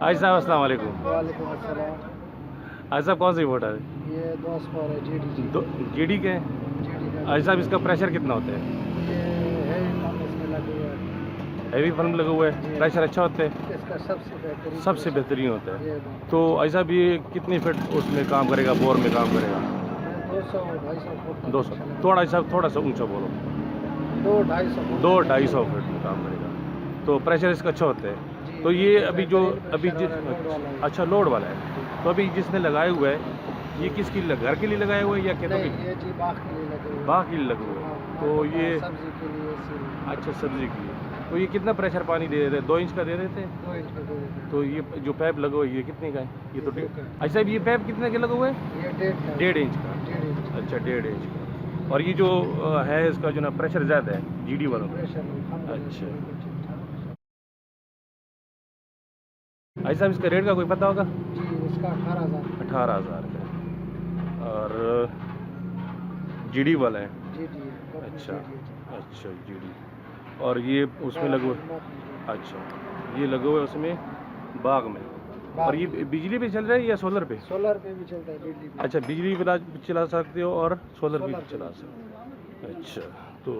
हाजी साहब अस्सलाम वालेकुम। वालेकुम अस्सलाम। हाजी साहब कौन सी बोट है? ये 2 स्कोर है जीडी के। हाजी साहब इसका प्रेशर कितना होता है? ये हैवी पंप इसमें लगे हुए है। हैवी पंप लगा हुआ है, प्रेशर अच्छा होता है? इसका सबसे बेहतरीन होता है। ये तो हाजी साहब ये कितनी फिट उसमें काम करेगा, बोर में काम करेगा? 200-250 फुट। 200। थोड़ा साहब थोड़ा सा ऊंचा बोलो। 200-250 फुट में काम करेगा। तो प्रेशर इसका अच्छा होता है। तो ये अभी जो अच्छा लोड वाला है। तो अभी जिसने लगाया हुआ है ये किसके लिए, घर के लिए लगाया हुआ है या खेतों के लिए? ये जी बाग के लिए लगे हुए। बाग के लिए लगे हुए हैं। तो ये सब्जी के लिए अच्छा सब्जी के लिए। तो ये कितना प्रेशर पानी दे देते हैं? 2 इंच का दे देते हैं? 2 इंच का दे देते हैं। तो ये जो पैप लगा हुआ है ये कितने का है? ये तो अच्छा साहब ये पैप कितने का लगा हुआ है? ये 1.5 इंच का। 1.5 इंच। अच्छा 1.5 इंच का। और ये जो है इसका जो ना प्रेशर ज़्यादा है जीडी वालों का। अच्छा भाई साहब इसका रेट का कोई पता होगा? जी इसका 18,000 का। और जीडी वाला है? जी जी। अच्छा जीडी। और ये उसमें लगा हुआ, अच्छा ये लगा हुआ है उसमें बाग में। और ये बिजली पे चल रहा है या सोलर पे? सोलर पे भी चलता है, बिजली पे। अच्छा बिजली पे चला सकते हो और सोलर पे भी चला सकते हो। अच्छा तो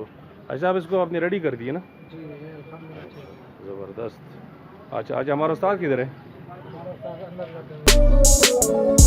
अच्छा आप इसको आपने रेडी कर दिए ना? जी ज़बरदस्त। अच्छा आज हमारा उस्ताद किधर है? हमारा उस्ताद अंदर लगा है।